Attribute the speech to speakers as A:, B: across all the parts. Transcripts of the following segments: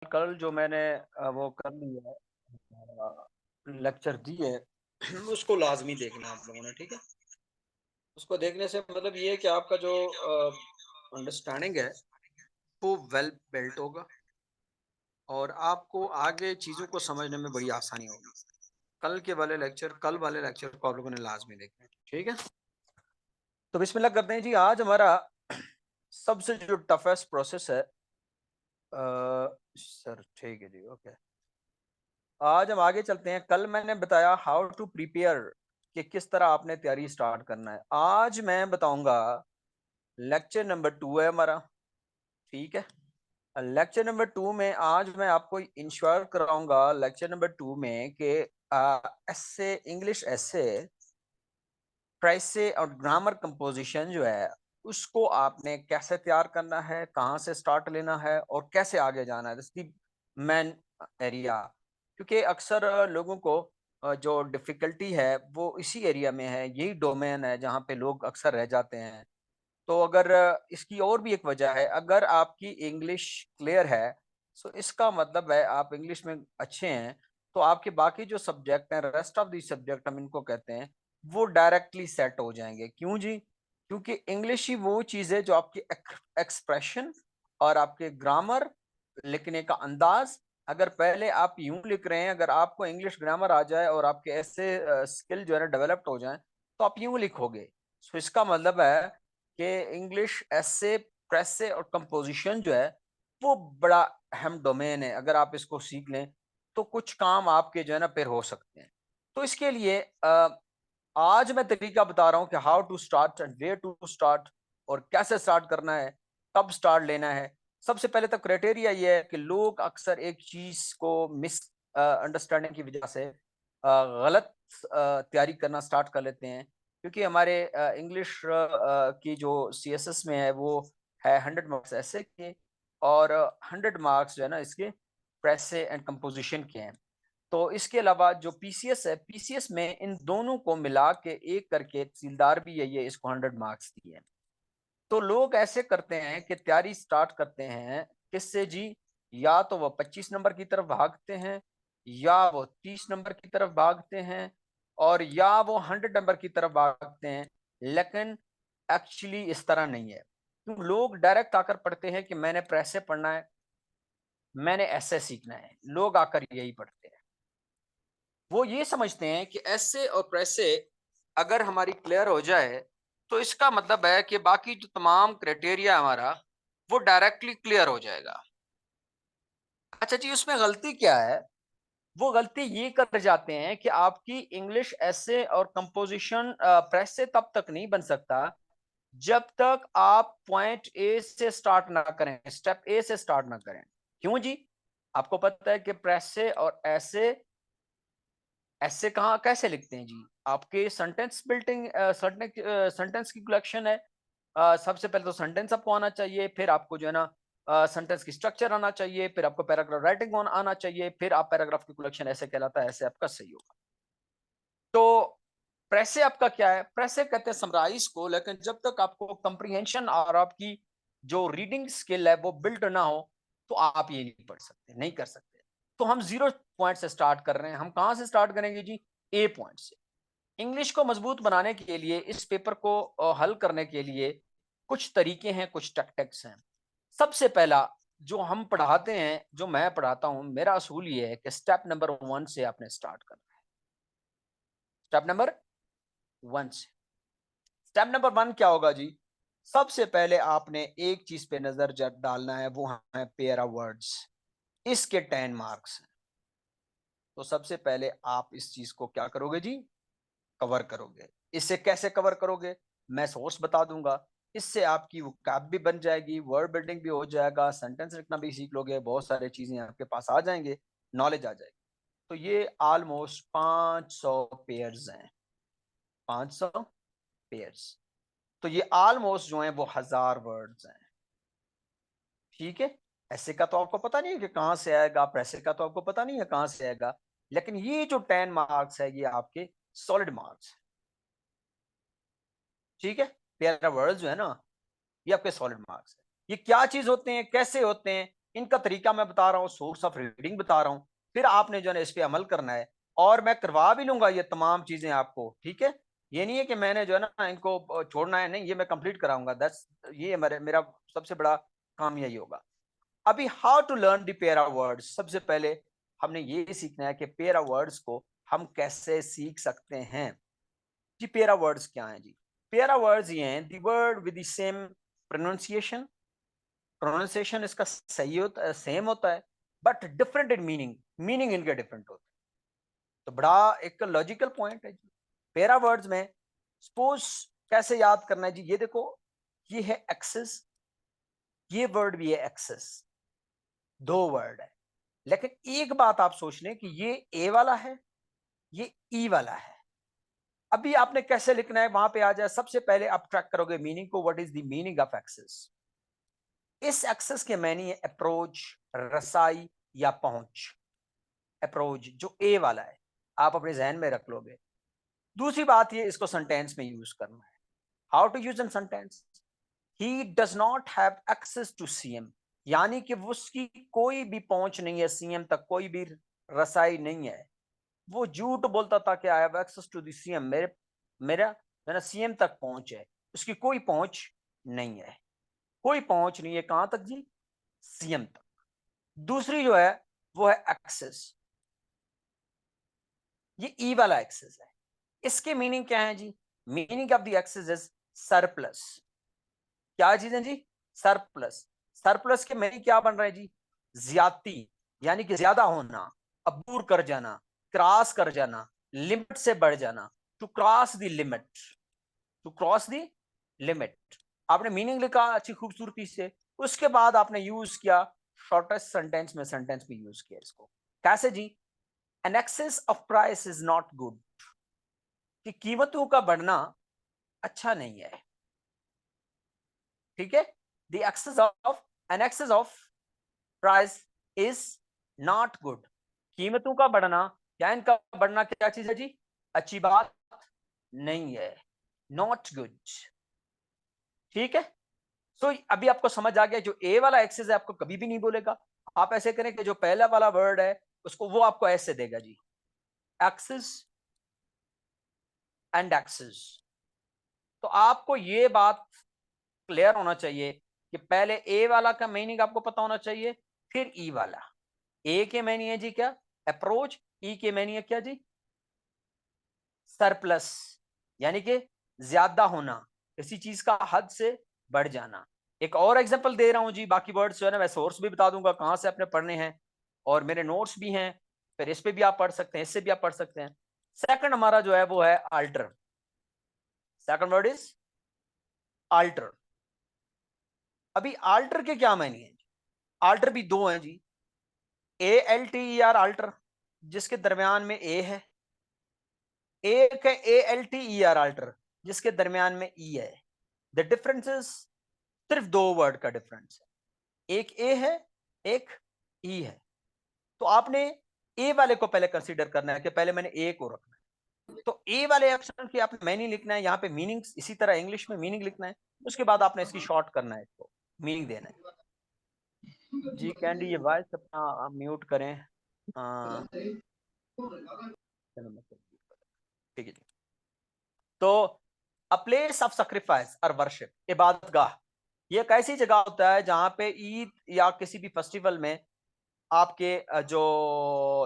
A: कल जो मैंने वो कर लिया लेक्चर दिए उसको लाजमी देखना आप लोगों ने, ठीक है। उसको देखने से मतलब ये है कि आपका जो अंडरस्टैंडिंग है वो वेल बिल्ट होगा और आपको आगे चीज़ों को समझने में बड़ी आसानी होगी। कल वाले लेक्चर को आप लोगों ने लाजमी देखना है, ठीक है। तो बिस्मिल्लाह करते हैं जी। आज हमारा सबसे जो टफेस्ट प्रोसेस है सर, ठीक है जी, ओके। आज हम आगे चलते हैं। कल मैंने बताया हाउ टू प्रिपेयर कि किस तरह आपने तैयारी स्टार्ट करना है। आज मैं बताऊंगा लेक्चर नंबर 2 है हमारा, ठीक है। लेक्चर नंबर 2 में आज मैं आपको इंश्योर कराऊंगा लेक्चर नंबर 2 में कि एसे इंग्लिश एसे प्रेसे और ग्रामर कंपोजिशन जो है उसको आपने कैसे तैयार करना है, कहाँ से स्टार्ट लेना है और कैसे आगे जाना है। This the main area. क्योंकि अक्सर लोगों को जो डिफिकल्टी है वो इसी एरिया में है, यही डोमेन है जहाँ पे लोग अक्सर रह जाते हैं। तो अगर इसकी और भी एक वजह है, अगर आपकी इंग्लिश क्लियर है सो इसका मतलब है आप इंग्लिश में अच्छे हैं, तो आपके बाकी जो सब्जेक्ट हैं, रेस्ट ऑफ दी सब्जेक्ट हम इनको कहते हैं, वो डायरेक्टली सेट हो जाएंगे। क्यों जी? क्योंकि इंग्लिश ही वो चीज़ है जो आपकी एक्सप्रेशन और आपके ग्रामर लिखने का अंदाज, अगर पहले आप यूं लिख रहे हैं, अगर आपको इंग्लिश ग्रामर आ जाए और आपके ऐसे स्किल जो है ना डेवलप्ड हो जाए तो आप यूं लिखोगे। सो इसका मतलब है कि इंग्लिश एसे, प्रेसे और कंपोजिशन जो है वो बड़ा अहम डोमेन है। अगर आप इसको सीख लें तो कुछ काम आपके जो है ना फिर हो सकते हैं। तो इसके लिए आज मैं तरीका बता रहा हूँ कि how to start and where to start और कैसे स्टार्ट करना है, कब स्टार्ट लेना है। सबसे पहले तो क्राइटेरिया ये है कि लोग अक्सर एक चीज को मिस अंडरस्टैंडिंग की वजह से गलत तैयारी करना स्टार्ट कर लेते हैं। क्योंकि हमारे इंग्लिश की जो सीएसएस में है वो है 100 मार्क्स ऐसे के और 100 मार्क्स जो है ना इसके प्रेसे एंड कंपोजिशन के हैं। तो इसके अलावा जो पीसीएस है, पीसीएस में इन दोनों को मिला के एक करके तहसीलदार भी है, ये इसको 100 मार्क्स दिए। तो लोग ऐसे करते हैं कि तैयारी स्टार्ट करते हैं किससे जी? या तो वो 25 नंबर की तरफ भागते हैं, या वो 30 नंबर की तरफ भागते हैं, और या वो 100 नंबर की तरफ भागते हैं। लेकिन एक्चुअली इस तरह नहीं है। तो लोग डायरेक्ट आकर पढ़ते हैं कि मैंने प्रेस से पढ़ना है, मैंने ऐसे सीखना है। लोग आकर यही पढ़ते हैं। वो ये समझते हैं कि ऐसे और प्रेसे अगर हमारी क्लियर हो जाए तो इसका मतलब है कि बाकी जो तमाम क्राइटेरिया हमारा वो डायरेक्टली क्लियर हो जाएगा। अच्छा जी, उसमें गलती क्या है? वो गलती ये कर जाते हैं कि आपकी इंग्लिश ऐसे और कंपोजिशन प्रेस से तब तक नहीं बन सकता जब तक आप पॉइंट ए से स्टार्ट ना करें, स्टेप ए से स्टार्ट ना करें। क्यों जी? आपको पता है कि प्रेस से और ऐसे ऐसे कहाँ कैसे लिखते हैं जी? आपके सेंटेंस बिल्डिंग सेंटेंस की कलेक्शन है। सबसे पहले तो सेंटेंस आपको आना चाहिए, फिर आपको जो है ना सेंटेंस की स्ट्रक्चर आना चाहिए, फिर आपको पैराग्राफ राइटिंग आना चाहिए, फिर आप पैराग्राफ की कलेक्शन ऐसे कहलाता है, ऐसे आपका सही होगा। तो प्रेसे आपका क्या है? प्रेसे कहते हैं समराइज को, लेकिन जब तक आपको कंप्रीहेंशन और आपकी जो रीडिंग स्किल है वो बिल्ड ना हो, तो आप ये नहीं पढ़ सकते, नहीं कर सकते। तो हम 0 पॉइंट से स्टार्ट कर रहे हैं। हम कहाँ से स्टार्ट करेंगे जी? ए पॉइंट से। इंग्लिश को मजबूत बनाने के लिए, इस पेपर को हल करने के लिए कुछ तरीके हैं, कुछ टैक्टिक्स हैं। सबसे पहला जो हम पढ़ाते हैं, जो मैं पढ़ाता हूँ, मेरा असूल ये है कि स्टेप नंबर 1 से आपने स्टार्ट करना है। स्टेप नंबर 1 से। स्टेप नंबर 1 क्या होगा जी? सबसे पहले आपने एक चीज पे नजर डालना है, वो है पेयर ऑफ वर्ड्स। इसके 10 मार्क्स हैं। तो सबसे पहले आप इस चीज को क्या करोगे जी? कवर करोगे। इसे कैसे कवर करोगे? मैं सोर्स बता दूंगा। इससे आपकी वोकैब भी बन जाएगी, वर्ड बिल्डिंग भी हो जाएगा, सेंटेंस लिखना भी सीख लोगे, बहुत सारी चीजें आपके पास आ जाएंगे, नॉलेज आ जाएगी। तो ये ऑलमोस्ट 500 पेयर्स हैं। 500 पेयर्स। तो ये ऑलमोस्ट जो है वो 1000 वर्ड्स हैं। ठीक है। ऐसे का तो आपको पता नहीं है कि कहाँ से आएगा, पैसे का तो आपको पता नहीं है कहाँ से आएगा, लेकिन ये जो 10 मार्क्स है ये आपके सॉलिड मार्क्स। ठीक है। पेयर वर्ड्स जो है ना, ये आपके सॉलिड मार्क्स है। ये क्या चीज होते हैं, कैसे होते हैं, इनका तरीका मैं बता रहा हूँ, सोर्स ऑफ रीडिंग बता रहा हूँ, फिर आपने जो है इस पे अमल करना है और मैं करवा भी लूंगा ये तमाम चीजें आपको, ठीक है। ये नहीं है कि मैंने जो है ना इनको छोड़ना है, नहीं, ये मैं कंप्लीट कराऊंगा। दैट्स ये मेरा सबसे बड़ा काम यही होगा। अभी हाउ टू लर्न द पेरा वर्ड्स, सबसे पहले हमने ये सीखना है कि पेरा वर्ड्स को हम कैसे सीख सकते हैं जी। पेरा वर्ड्स क्या हैं जी? पेरा वर्ड्स ये हैं the word with the same pronunciation, pronunciation इसका सही होता है, सेम होता है, but different in meaning, meaning इनके डिफरेंट होते हैं। तो बड़ा एक लॉजिकल पॉइंट है जी। पेरा वर्ड्स में सपोज कैसे याद करना है जी? ये देखो, ये है एक्सेस, ये वर्ड भी है एक्सेस, दो वर्ड है, लेकिन एक बात आप सोच लें कि ये ए वाला है, ये ई वाला है। अभी आपने कैसे लिखना है वहां पे आ जाए, सबसे पहले आप ट्रैक करोगे मीनिंग को, what is the meaning of access. इस एक्सेस के मैनी है अप्रोच, रसाई या पहुंच। अप्रोच जो ए वाला है, आप अपने जहन में रख लोगे। दूसरी बात ये, इसको सेंटेंस में यूज करना है। How to use in sentence? He does not have access to CM, यानी कि उसकी कोई भी पहुंच नहीं है सीएम तक, कोई भी रसाई नहीं है। वो झूठ बोलता था कि I have access to the CM, मेरा मेरा सीएम तक पहुंच है, उसकी कोई पहुंच नहीं है। कोई पहुंच नहीं है कहां तक जी? सीएम तक। दूसरी जो है वो है एक्सेस, ये ई वाला एक्सेस है। इसके मीनिंग क्या है जी? Meaning of the excess is surplus. क्या चीज है जी? सरप्लस। सरप्लस के मीनिंग क्या बन रहा है जी? ज्यादती, यानी कि ज्यादा होना, अबूर कर जाना, क्रॉस कर जाना, लिमिट से बढ़ जाना, to cross the limit, to cross the limit. आपने मीनिंग लिखा अच्छी खूबसूरती से, उसके बाद आपने यूज किया शॉर्टेस्ट सेंटेंस में यूज किया इसको। कैसे जी? An excess of price is not good, कि कीमतों का बढ़ना अच्छा नहीं है, ठीक है। The excess of an excess of price is not good, कीमतों का बढ़ना या इनका बढ़ना क्या चीज है जी? अच्छी बात नहीं है, नॉट गुड, ठीक है। तो अभी आपको समझ आ गया, जो ए वाला एक्सेस है आपको कभी भी नहीं बोलेगा। आप ऐसे करें कि जो पहला वाला वर्ड है उसको वो आपको ऐसे देगा जी, एक्सेस एंड एक्सेस। तो आपको ये बात क्लियर होना चाहिए कि पहले ए वाला का मीनिंग आपको पता होना चाहिए, फिर ई वाला। ए के मीनिंग है जी क्या? अप्रोच। ई के मीनिंग है क्या जी? सरप्लस, यानी कि ज्यादा होना, किसी चीज का हद से बढ़ जाना। एक और एग्जांपल दे रहा हूं जी, बाकी वर्ड्स जो है ना मैं सोर्स भी बता दूंगा कहां से आपने पढ़ने हैं, और मेरे नोट्स भी हैं, फिर इस पे भी आप पढ़ सकते हैं, इससे भी आप पढ़ सकते हैं। सेकंड हमारा जो है वो है alter. Second word is alter. अभी अल्टर के क्या मायने हैं? अल्टर भी दो हैं जी, ALTER अल्टर, जिसके दरमियान में ए है। एक है ALTER अल्टर, जिसके दरमियान में ई है। द डिफरेंस इज, सिर्फ दो वर्ड का डिफरेंस है, एक ए है, एक ई है। तो आपने ए वाले को पहले कंसीडर करना है कि पहले मैंने ए को रखना है। तो ए वाले ऑप्शन की आपने मीनिंग लिखना है, यहाँ पे मीनिंग इसी तरह इंग्लिश में मीनिंग लिखना है, उसके बाद आपने इसकी शॉर्ट करना है, इसको मीनिंग देना है जी। कैंडी ये वॉइस अपना म्यूट करें। ठीक है जी। तो अ प्लेस ऑफ सैक्रिफाइस और वर्शिप, इबादत गाह, ये एक ऐसी जगह होता है जहां पे ईद या किसी भी फेस्टिवल में आपके जो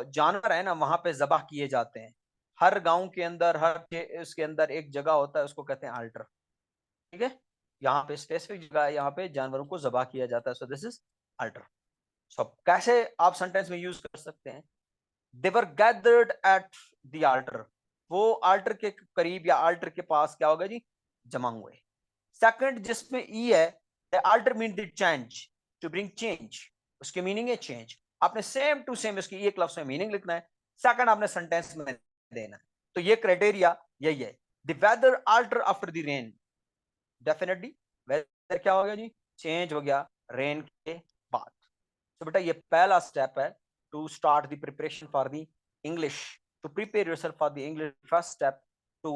A: जानवर है ना वहां पे जबह किए जाते हैं। हर गांव के अंदर, उसके अंदर एक जगह होता है, उसको कहते हैं अल्टर, ठीक है। यहाँ पे स्पेसिफिक जगह है, यहाँ पे जानवरों को जबह किया जाता है, सो दिस इज अल्टर। सो कैसे आप सेंटेंस में यूज कर सकते हैं? दे वर गैदर्ड एट द अल्टर, वो अल्टर के करीब या अल्टर के पास क्या होगा जी? जमा हुए। सेकंड जिसमें ई है, the alter mean the change, to bring change, उसकी मीनिंग है चेंज। आपने सेम टू सेम इसकी एक लफ्ज में मीनिंग लिखना है, सेकंड आपने सेंटेंस में देना है। तो ये क्राइटेरिया यही है। The weather alter after the rain, definitely weather क्या हो गया जी? चेंज हो गया रेन के बाद। तो बेटा ये पहला स्टेप है to start the preparation for the English, to prepare yourself for the English. First step to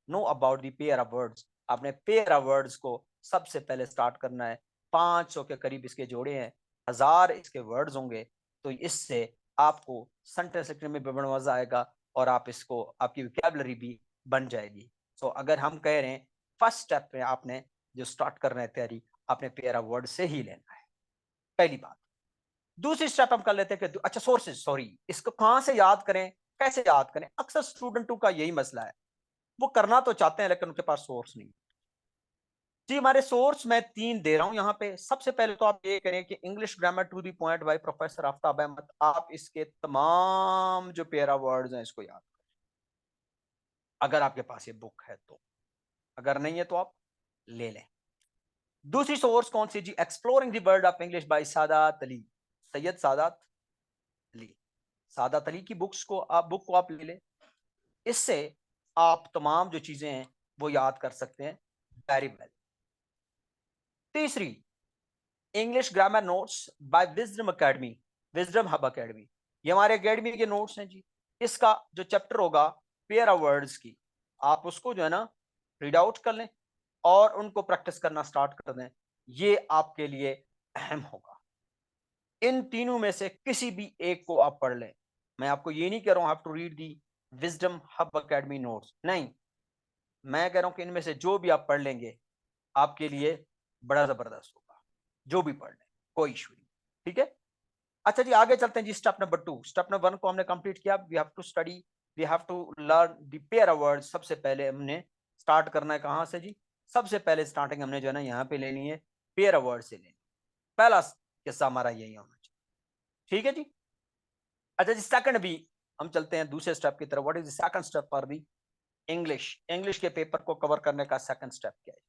A: know about the pair of words. आपने पेयर ऑफ वर्ड्स को सबसे पहले स्टार्ट करना है। 500 के करीब इसके जोड़े हैं, 1000 इसके वर्ड्स होंगे, तो इससे आपको सेंटेंस लिखने में भी बड़ा मजा आएगा और आप इसको आपकी वोकैबुलरी भी बन जाएगी। सो अगर हम कह रहे हैं फर्स्ट स्टेप में आपने जो स्टार्ट करना है तैयारी, आपने पेयर ऑफ वर्ड से ही लेना है, पहली बात। दूसरी स्टेप हम कर लेते हैं कि अच्छा सोर्सेज, सॉरी, इसको कहां से याद करें, कैसे याद करें। अक्सर स्टूडेंटों का यही मसला है, वो करना तो चाहते हैं लेकिन उनके पास सोर्स नहीं। जी, हमारे सोर्स मैं 3 दे रहा हूं यहां पे। सबसे पहले तो आप ये करें कि English grammar to the point by professor Aftab Ahmed, आप इसके तमाम जो पेरा वर्ड्स हैं इसको याद करें, अगर आपके पास ये बुक है तो। अगर नहीं है तो आप ले लें। दूसरी सोर्स कौन सी जी? Exploring the world of English by Sadat Ali, Syed Sadat Ali. Sadat Ali की बुक को आप ले लें। इससे आप तमाम जो चीजें हैं वो याद कर सकते हैं वेरी वेल। तीसरी, English grammar notes by wisdom academy, wisdom hub academy, ये हमारे अकेडमी के नोट्स हैं जी। इसका जो चैप्टर होगा पेयर ऑफ वर्ड्स की, आप उसको जो है ना रीड आउट कर लें और उनको प्रैक्टिस करना स्टार्ट कर दें। ये आपके लिए अहम होगा। इन तीनों में से किसी भी एक को आप पढ़ लें। मैं आपको ये नहीं कह रहा हूं have to read the wisdom hub academy notes, नहीं, मैं कह रहा हूं कि इनमें से जो भी आप पढ़ लेंगे आपके लिए बड़ा जबरदस्त होगा। जो भी पढ़ लें, कोई इशू नहीं, ठीक है। अच्छा जी, आगे चलते हैं जी। स्टेप नंबर 2, स्टेप नंबर 1 को हमने कंप्लीट किया। We have to study, we have to learn the pair of words. सबसे पहले हमने स्टार्ट करना है कहां से जी? सबसे पहले स्टार्टिंग हमने जो है ना यहाँ पे लेनी है, पेयर ऑफ वर्ड से लेनी। पहला किस्सा हमारा यही होना चाहिए, ठीक है जी। अच्छा जी, सेकंड भी हम चलते हैं दूसरे स्टेप की तरफ। What is the second step for the English? English के पेपर को कवर करने का सेकंड स्टेप क्या है?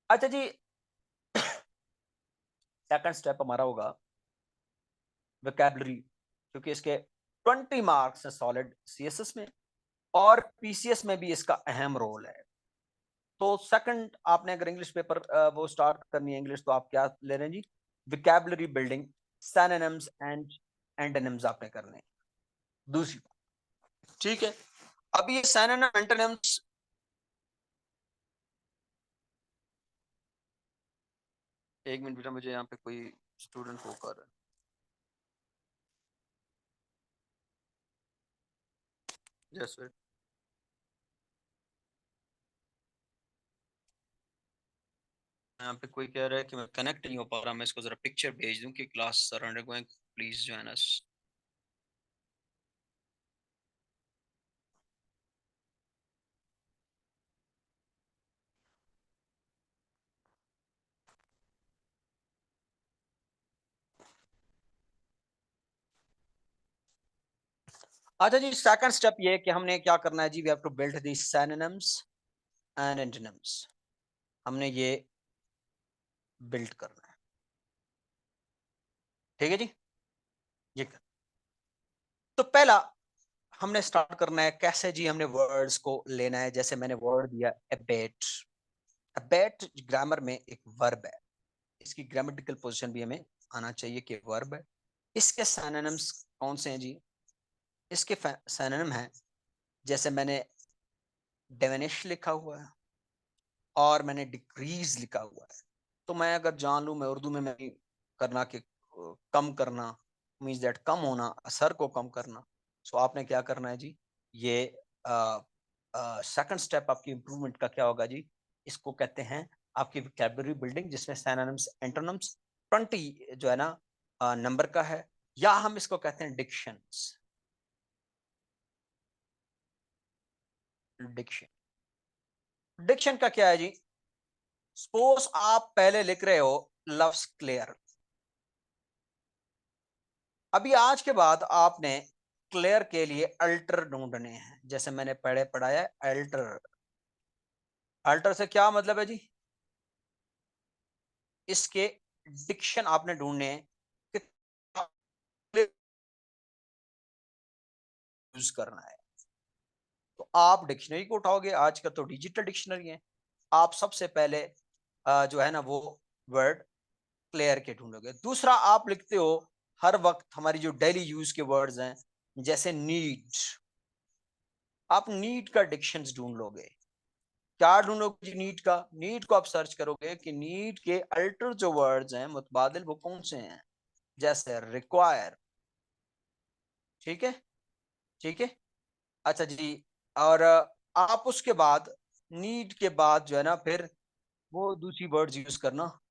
A: अच्छा जी, सेकंड स्टेप हमारा होगा वोकैबुलरी, क्योंकि इसके 20 मार्क्स है सॉलिड सीएसएस में और पीसीएस में भी इसका अहम रोल है। तो सेकंड, आपने अगर इंग्लिश पेपर वो स्टार्ट करनी है इंग्लिश, तो आप क्या ले रहे हैं जी? Vocabulary building, synonyms and antonyms आपने करने हैं। दूसरी बात, ठीक है। अब ये सिनोनिम एंटोनिम्स, एक मिनट बेटा, मुझे यहाँ पे कोई स्टूडेंट वो कर रहा है। Yes sir. यहाँ पे कोई कह रहा है कि मैं कनेक्ट नहीं हो पा रहा, मैं इसको जरा पिक्चर भेज दूं कि class sir undergoing, please join us. अच्छा जी, सेकंड स्टेप ये कि हमने क्या करना है जी? We have to build the synonyms and antonyms. हमने ये बिल्ड करना है, ठीक है जी। ये कर, तो पहला हमने स्टार्ट करना है कैसे जी? हमने वर्ड्स को लेना है। जैसे मैंने वर्ड दिया अबेट। अबेट ग्रामर में एक वर्ब है, इसकी ग्रामेटिकल पोजीशन भी हमें आना चाहिए कि वर्ब है। इसके सिनोनिम्स कौन से हैं जी? इसके सिनोनिम है, जैसे मैंने डिमिनिश लिखा हुआ है और मैंने डिक्रीज लिखा हुआ है। तो मैं अगर जान लूं, मैं उर्दू में मैं करना कि कम करना मीन्स दैट कम होना, असर को कम करना। सो आपने क्या करना है जी? ये सेकंड स्टेप आपकी इंप्रूवमेंट का क्या होगा जी? इसको कहते हैं आपकी वोकैबुलरी बिल्डिंग, जिसमें सिनोनिम्स एंटोनिम्स 20 जो है ना नंबर का है, या हम इसको कहते हैं डिक्शंस। डिक्शन, डिक्शन का क्या है जी? सपोज आप पहले लिख रहे हो लव्स क्लियर, अभी आज के बाद आपने क्लियर के लिए अल्टर ढूंढने हैं। जैसे मैंने पहले पढ़ाया अल्टर, अल्टर से क्या मतलब है जी? इसके डिक्शन आपने ढूंढने हैं कि यूज करना है। तो आप डिक्शनरी को उठाओगे, आज का तो डिजिटल डिक्शनरी है। आप सबसे पहले जो है ना वो वर्ड क्लियर के ढूंढोगे। दूसरा, आप लिखते हो हर वक्त हमारी जो डेली यूज के वर्ड्स हैं, जैसे नीड, आप नीड का डिक्शंस ढूंढ लोगे। क्या ढूंढोगे नीट का? नीट को आप सर्च करोगे कि नीट के अल्टर जो वर्ड्स हैं मुतबादिल वो कौन से हैं। जैसे रिक्वायर, ठीक है, ठीक है। अच्छा जी, और आप उसके बाद नीड के बाद जो है ना फिर वो दूसरी वर्ड्स यूज करना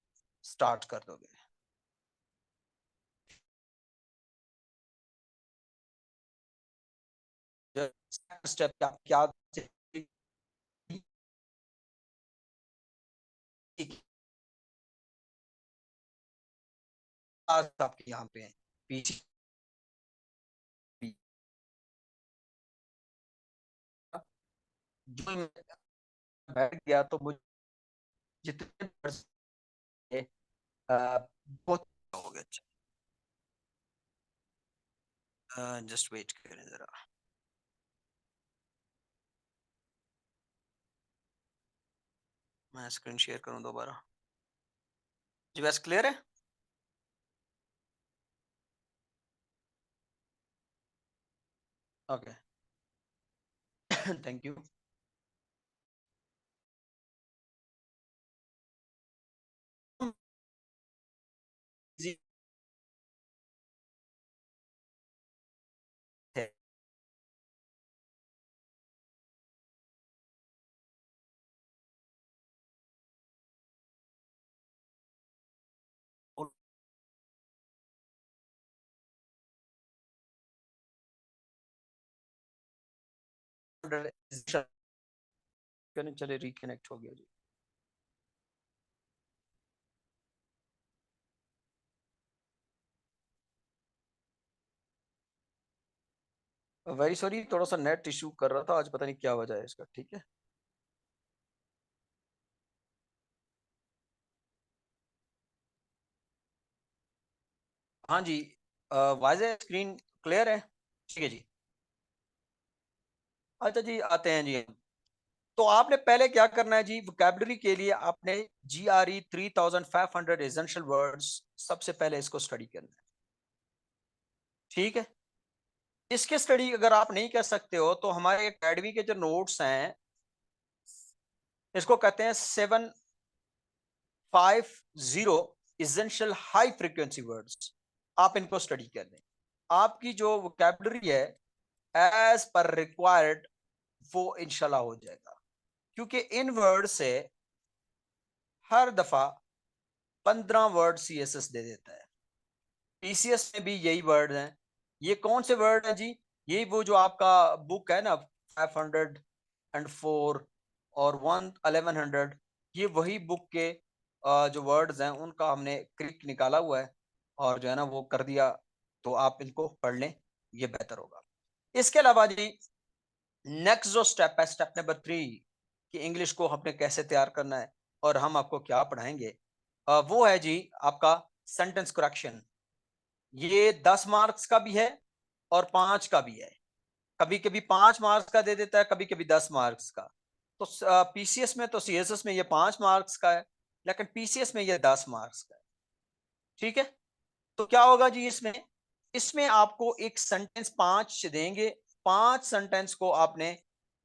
A: स्टार्ट कर दोगे। स्टेप क्या क्या आपके यहाँ पे पीछे जो बैठ गया तो मुझे जितने words थे, बहुत हो गया। जस्ट वेट करें जरा, मैं स्क्रीन शेयर करूं दोबारा। जी बस क्लियर है। Okay, thank you. चले रिकनेक्ट हो गया जी। वेरी सॉरी, थोड़ा सा नेट इशू कर रहा था आज, पता नहीं क्या वजह है इसका। ठीक है, हाँ जी, वाइज है, स्क्रीन क्लियर है। ठीक है जी। अच्छा जी, आते हैं जी। तो आपने पहले क्या करना है जी, वोकैबुलरी के लिए आपने GRE 3500 एसेंशियल वर्ड्स सबसे पहले इसको स्टडी करना है। ठीक है, इसके स्टडी अगर आप नहीं कर सकते हो तो हमारे एकेडमी के जो नोट्स हैं, इसको कहते हैं 750 एसेंशियल हाई फ्रीक्वेंसी वर्ड्स। आप इनको स्टडी कर लें, आपकी जो वोकैबुलरी है एज पर रिक्वायर्ड वो इंशाल्लाह हो जाएगा। क्योंकि इन वर्ड से हर दफा 15 वर्ड CSS दे देता है। PCS में भी यही वर्ड हैं। ये कौन से वर्ड हैं जी? यही वो जो आपका बुक है ना, 504 और 1100, ये वही बुक के जो वर्ड्स हैं उनका हमने क्लिक निकाला हुआ है और जो है ना वो कर दिया। तो आप इनको पढ़ लें, ये बेहतर होगा। इसके अलावा जी नेक्स्ट जो स्टेप है, स्टेप नंबर 3, कि इंग्लिश को हमने कैसे तैयार करना है और हम आपको क्या पढ़ाएंगे, वो है जी आपका सेंटेंस करेक्शन। ये 10 मार्क्स का भी है और 5 का भी है। कभी कभी 5 मार्क्स का दे देता है, कभी कभी 10 मार्क्स का। तो PCS में तो CSS में ये 5 मार्क्स का है, लेकिन PCS में ये 10 मार्क्स का है। ठीक है, तो क्या होगा जी इसमें, इसमें आपको एक सेंटेंस 5 देंगे, 5 सेंटेंस को आपने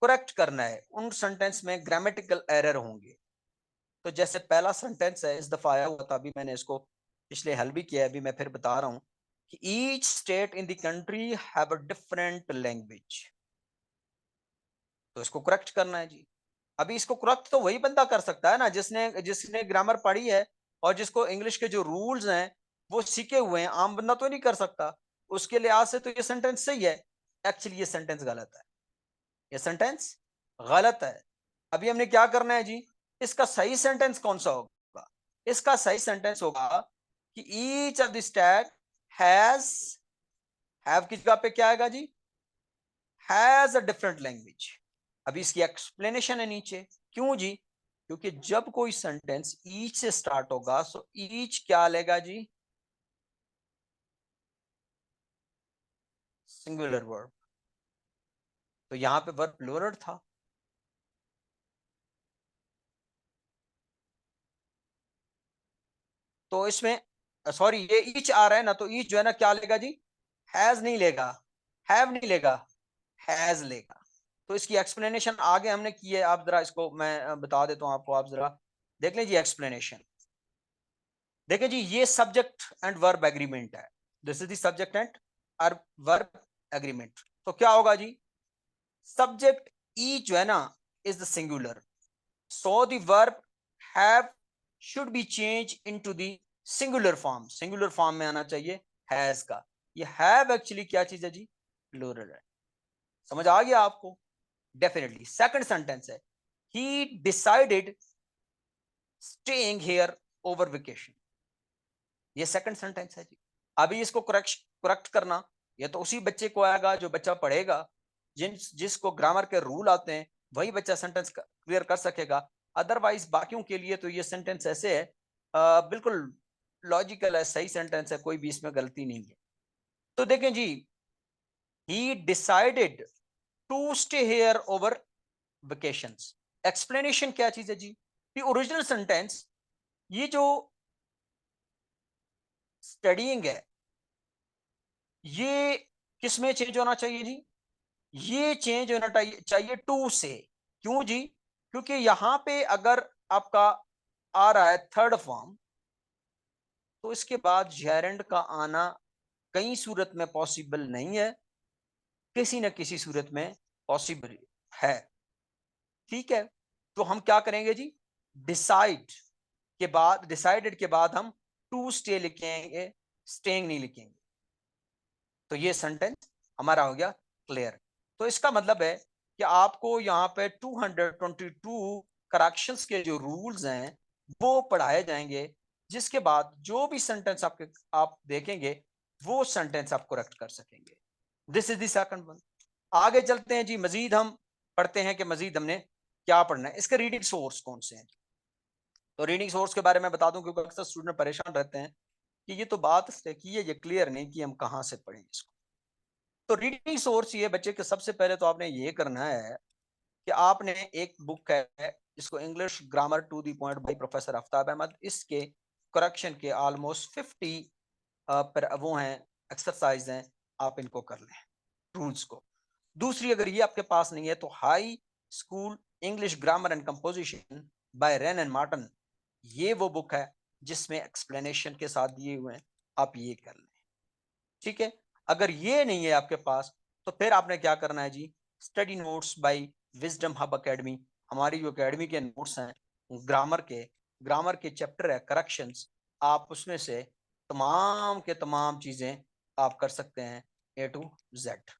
A: करेक्ट करना है। उन सेंटेंस में ग्रामेटिकल एरर होंगे। तो जैसे पहला सेंटेंस है, इस दफा आया हुआ था, अभी मैंने इसको पिछले हल भी किया है, अभी मैं फिर बता रहा हूं कि each state in the country have a different language. तो इसको करेक्ट करना है जी। अभी इसको करेक्ट तो वही बंदा कर सकता है ना जिसने जिसने ग्रामर पढ़ी है और जिसको इंग्लिश के जो रूल्स हैं वो सीखे हुए हैं। आम बंदा तो नहीं कर सकता। उसके लिहाज से तो ये सेंटेंस सही है। एक्चुअली ये सेंटेंस गलत है, ये सेंटेंस गलत है। अभी हमने क्या करना है जी, इसका सही सेंटेंस कौन सा होगा? इसका सही सेंटेंस होगा कि each of the state has, have की जगह पे क्या आएगा जी, हैज अ डिफरेंट लैंग्वेज। अभी इसकी एक्सप्लेनेशन है नीचे। क्यों जी? क्योंकि जब कोई सेंटेंस ईच से स्टार्ट होगा तो ईच क्या लेगा जी, सिंगुलर वर्ब। तो यहां पे वर्ब प्लूरल था। तो इसमें सॉरी, ये ईच आ रहा है ना, तो ईच जो है ना क्या लेगा जी, हैज नहीं लेगा, हैव नहीं लेगा, हैज लेगा। तो इसकी एक्सप्लेनेशन आगे हमने की है, आप जरा इसको मैं बता देता हूं आपको, आप जरा देख लीजिए एक्सप्लेनेशन। देखिए जी, ये सब्जेक्ट एंड वर्ब एग्रीमेंट है। This is the subject and verb agreement. तो क्या होगा जी, सब्जेक्ट ई जो है ना is the singular, so the verb have should be change into the singular form, singular form में आना चाहिए हैज का। ये हैव एक्चुअली क्या चीज है जी, प्लूरल है। समझ आ गया आपको? डेफिनेटली। सेकंड सेंटेंस है, ही decided staying here over vacation. ये सेकंड सेंटेंस है जी। अभी इसको करेक्ट करना, ये तो उसी बच्चे को आएगा जो बच्चा पढ़ेगा, जिसको ग्रामर के रूल आते हैं वही बच्चा सेंटेंस क्लियर कर सकेगा। अदरवाइज बाकियों के लिए तो ये सेंटेंस ऐसे है, बिल्कुल लॉजिकल है, सही सेंटेंस है, कोई भी इसमें गलती नहीं है। तो देखें जी, he decided to stay here over vacations. Explanation क्या चीज है जी, ओरिजिनल सेंटेंस, ये जो स्टडीइंग है ये किस में चेंज होना चाहिए जी, ये चेंज होना चाहिए टू से। क्यों जी, क्योंकि यहां पे अगर आपका आ रहा है थर्ड फॉर्म, तो इसके बाद जेरेंड का आना कई सूरत में पॉसिबल नहीं है, किसी न किसी सूरत में पॉसिबल है। ठीक है, तो हम क्या करेंगे जी, डिसाइड के बाद, डिसाइडेड के बाद हम टू स्टे लिखेंगे, स्टेइंग नहीं लिखेंगे। तो ये सेंटेंस हमारा हो गया क्लियर। तो इसका मतलब है कि आपको यहाँ पे 222 करेक्शंस के जो रूल्स हैं वो पढ़ाए जाएंगे, जिसके बाद जो भी सेंटेंस आप देखेंगे वो सेंटेंस आप करेक्ट कर सकेंगे। This is the second one. आगे चलते हैं जी, मजीद हम पढ़ते हैं कि मजीद हमने क्या पढ़ना है। इसके रीडिंग सोर्स कौन से हैं? तो रीडिंग सोर्स के बारे में बता दूं, क्योंकि अक्सर स्टूडेंट परेशान रहते हैं कि ये तो बात की है, ये क्लियर नहीं कि हम कहाँ से पढ़ें इसको। तो रीडिंग सोर्स ये बच्चे के, सबसे पहले तो आपने ये करना है कि आपने एक बुक है जिसको English grammar to the point by professor Aftab Ahmed, इसके करेक्शन के ऑलमोस्ट 50 पर वो हैं, एक्सरसाइज हैं, आप इनको कर लें रूल्स को। दूसरी, अगर ये आपके पास नहीं है तो high school English grammar and composition bye rain and Marton, ये वो बुक है जिसमें एक्सप्लेनेशन के साथ दिए हुए हैं, आप ये कर लें। ठीक है, अगर ये नहीं है आपके पास तो फिर आपने क्या करना है जी, study notes by wisdom hub academy, हमारी जो एकेडमी के नोट्स हैं ग्रामर के चैप्टर है करेक्शंस, आप उसमें से तमाम के तमाम चीजें आप कर सकते हैं ए टू जेड।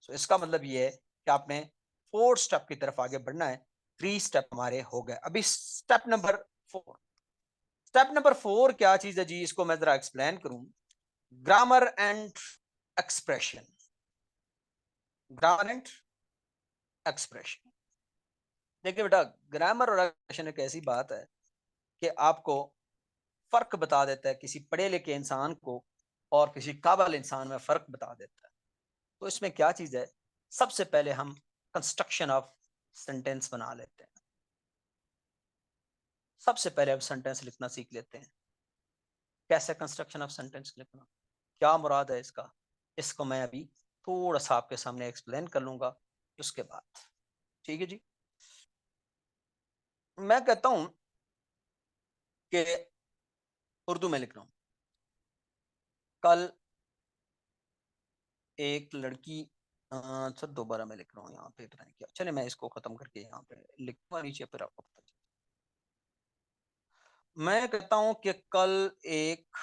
A: सो इसका मतलब ये है कि आपने 4 स्टेप की तरफ आगे बढ़ना है। 3 स्टेप हमारे हो गए, अभी स्टेप नंबर 4। स्टेप नंबर 4 क्या चीज है जी, इसको मैं जरा एक्सप्लेन करूं। Grammar and expression, grammar and expression. देखिए बेटा, ग्रामर और एक्सप्रेशन एक ऐसी बात है कि आपको फर्क बता देता है, किसी पढ़े लिखे इंसान को और किसी काबिल इंसान में फर्क बता देता है। तो इसमें क्या चीज है, सबसे पहले हम कंस्ट्रक्शन ऑफ सेंटेंस बना लेते हैं। सबसे पहले हम सेंटेंस लिखना सीख लेते हैं। कैसे कंस्ट्रक्शन ऑफ सेंटेंस लिखना, क्या मुराद है इसका, इसको मैं अभी थोड़ा सा आपके सामने एक्सप्लेन कर लूंगा उसके बाद। ठीक है जी, मैं कहता हूं कि उर्दू में लिख रहा हूं, कल एक लड़की, अच्छा दोबारा मैं लिख रहा हूँ यहाँ पे, पता नहीं क्या, चले मैं इसको खत्म करके यहाँ पे लिखूंगा नीचे, फिर आपको पता चले। मैं कहता हूँ कि कल एक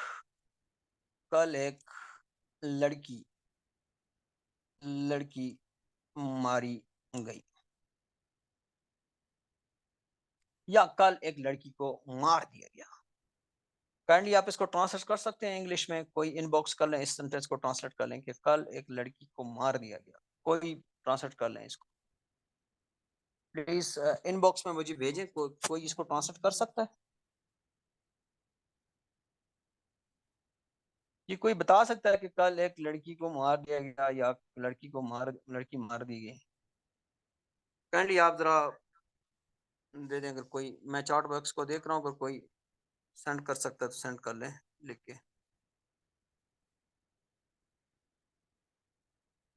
A: लड़की लड़की मारी गई, या कल एक लड़की को मार दिया गया। काइंडली आप इसको ट्रांसलेट कर सकते हैं इंग्लिश में, कोई इनबॉक्स कर लें, इस सेंटेंस को ट्रांसलेट कर लें कि कल एक लड़की को मार दिया गया, कोई ट्रांसलेट कर लें इसको प्लीज। इनबॉक्स में मुझे भेजें, कोई इसको ट्रांसलेट कर सकता है? ये कोई बता सकता है कि कल एक लड़की को मार दिया गया या लड़की मार दी गई? काइंडली आप जरा दे दें, अगर कोई, मैं चैट बॉक्स को देख रहा हूँ, अगर कोई सेंड कर सकता है तो सेंड कर लें लिख के,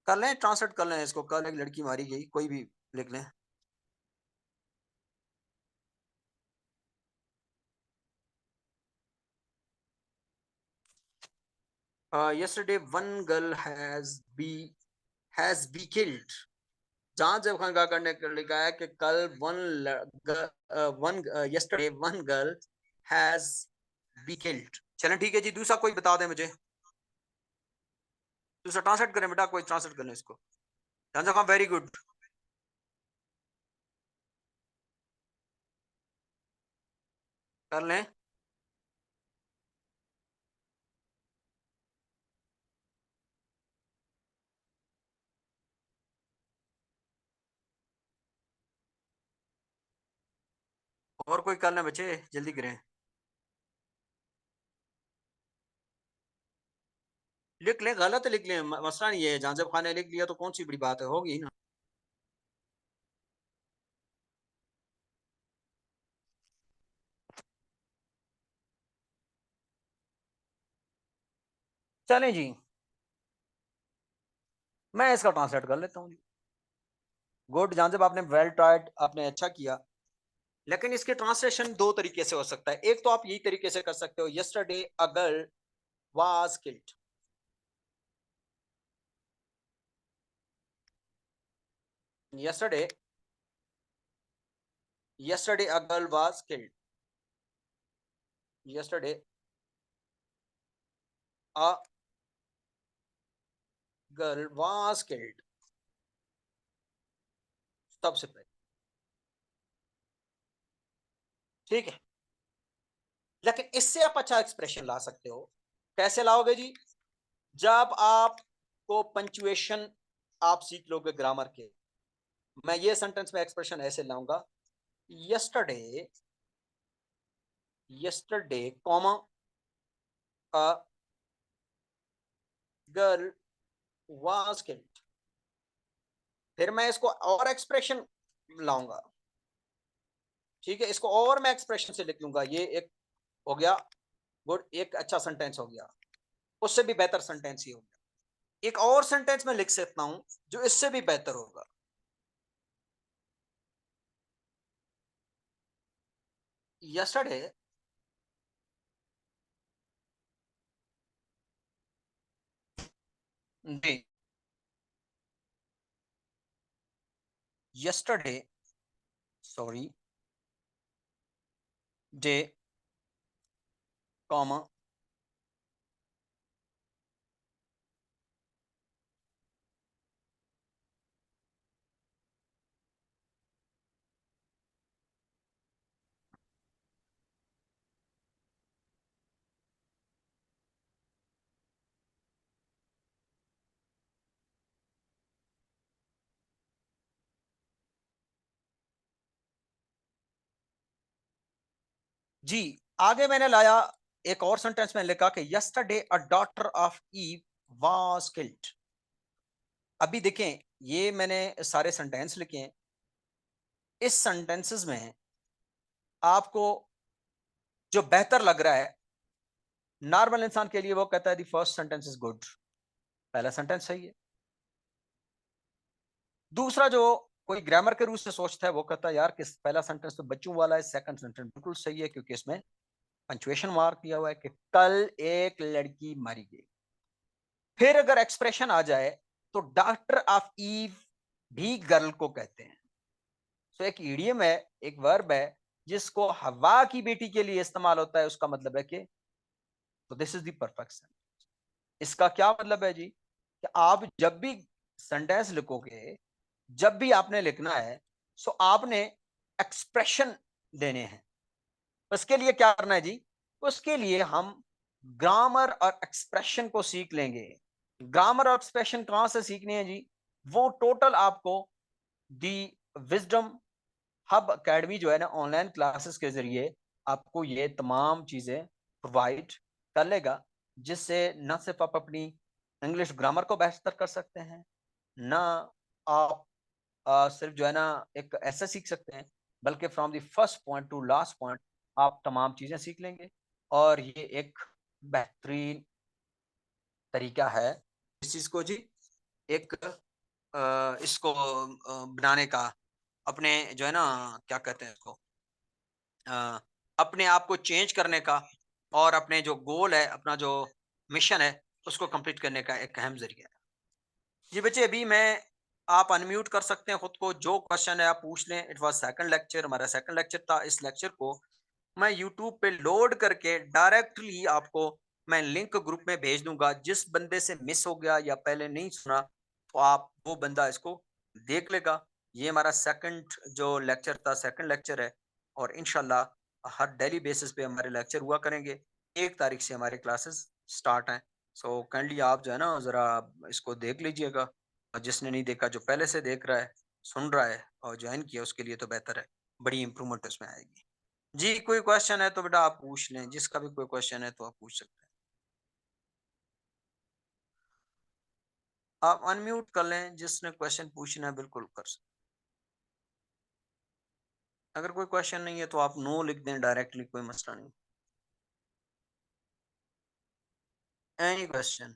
A: कर लें ट्रांसलेट कर लें इसको, कल एक लड़की मारी गई, कोई भी लिख लें। yesterday one girl has been killed. जहां जब खान का करने लिखा है कि कल yesterday one girl has been killed. चलें ठीक है जी, दूसरा कोई बता दे मुझे, दूसरा ट्रांसलेट करें बेटा, कोई ट्रांसलेट कर लें इसको। जहां खान वेरी गुड, कर लें। और कोई कर लें बच्चे, जल्दी करें, लिख लें, गलत लिख लें, मसला नहीं है, जहां जब खान ने लिख लिया तो कौन सी बड़ी बात है, होगी ना। चलें जी, मैं इसका ट्रांसलेट कर लेता हूँ। गुड, जहां जब आपने वेल ट्राइड, आपने अच्छा किया, लेकिन इसके ट्रांसलेशन दो तरीके से हो सकता है। एक तो आप यही तरीके से कर सकते हो, yesterday a girl was killed. Yesterday yesterday a girl was killed. Yesterday a girl was killed, सबसे पहले, ठीक है। लेकिन इससे आप अच्छा एक्सप्रेशन ला सकते हो। कैसे लाओगे जी? जब आपको पंचुएशन आप सीख लोगे ग्रामर के। मैं ये सेंटेंस में एक्सप्रेशन ऐसे लाऊंगा, yesterday yesterday comma a girl was killed. फिर मैं इसको और एक्सप्रेशन लाऊंगा, ठीक है, इसको और मैं एक्सप्रेशन से लिख लूंगा। ये एक हो गया, गुड, एक अच्छा सेंटेंस हो गया। उससे भी बेहतर सेंटेंस ही हो गया। एक और सेंटेंस में लिख सकता हूं जो इससे भी बेहतर होगा। Yesterday day yesterday sorry day comma जी। आगे मैंने लाया एक और सेंटेंस में लिखा कि yesterday a daughter of Eve was killed. अभी देखें, ये मैंने सारे सेंटेंस लिखे हैं। इस सेंटेंसेस में आपको जो बेहतर लग रहा है, नॉर्मल इंसान के लिए वो कहता है the first sentence is good, पहला सेंटेंस सही है। दूसरा जो कोई ग्रामर के रूल से सोचता है वो कहता है यार किस पहला सेंटेंस तो बच्चों वाला है, सेकंड सेंटेंस बिल्कुल सही है क्योंकि इसमें पंक्चुएशन मार्क दिया हुआ है कि कल एक लड़की मरी गई। फिर अगर एक्सप्रेशन आ जाए तो डॉक्टर ऑफ ईव भी गर्ल को कहते हैं। सो एक ईडियम है, एक वर्ब है जिसको हवा की बेटी के लिए इस्तेमाल होता है। उसका मतलब है कि तो this is the perfect sentence. इसका क्या मतलब है जी कि आप जब भी सेंटेंस लिखोगे, जब भी आपने लिखना है, सो आपने एक्सप्रेशन देने हैं। उसके लिए क्या करना है जी? उसके लिए हम ग्रामर और एक्सप्रेशन को सीख लेंगे। ग्रामर और एक्सप्रेशन कहां से सीखने हैं जी? वो टोटल आपको दी विजडम हब एकेडमी जो है ना, ऑनलाइन क्लासेस के जरिए आपको ये तमाम चीजें प्रोवाइड कर लेगा, जिससे न सिर्फ आप अपनी इंग्लिश ग्रामर को बेहतर कर सकते हैं, ना आप सिर्फ जो है ना एक ऐसा सीख सकते हैं, बल्कि from the first point two last point आप तमाम चीजें सीख लेंगे। और ये एक बेहतरीन तरीका है इस चीज को जी, एक इसको बनाने का, अपने जो है ना क्या कहते हैं इसको, अ, अपने आप को चेंज करने का, और अपने जो गोल है, अपना जो मिशन है, उसको कंप्लीट करने का एक अहम ज़रिया है। जी बच्चे, अभी मैं आप अनम्यूट कर सकते हैं खुद को, जो क्वेश्चन है आप पूछ लें। इट वाज़ सेकंड लेक्चर, हमारा सेकंड लेक्चर था। इस लेक्चर को मैं यूट्यूब पे लोड करके डायरेक्टली आपको मैं लिंक ग्रुप में भेज दूँगा। जिस बंदे से मिस हो गया या पहले नहीं सुना, तो आप वो बंदा इसको देख लेगा। ये हमारा सेकंड जो लेक्चर था, सेकंड लेक्चर है, और इंशाल्लाह हर डेली बेसिस पे हमारे लेक्चर हुआ करेंगे। 1 तारीख से हमारे क्लासेस स्टार्ट हैं। सो काइंडली आप जो है ना ज़रा इसको देख लीजिएगा, और जिसने नहीं देखा, जो पहले से देख रहा है, सुन रहा है और जॉइन किया, उसके लिए तो बेहतर है। बड़ी इम्प्रूवमेंट उसमें आएगी। जी, कोई क्वेश्चन है तो बेटा आप पूछ लें, जिसका भी कोई क्वेश्चन है तो आप पूछ सकते हैं। आप अनम्यूट कर लें, जिसने क्वेश्चन पूछना है बिल्कुल कर सकते हैं। अगर कोई क्वेश्चन नहीं है तो आप नो लिख दें डायरेक्टली, कोई मसला नहीं। Any question?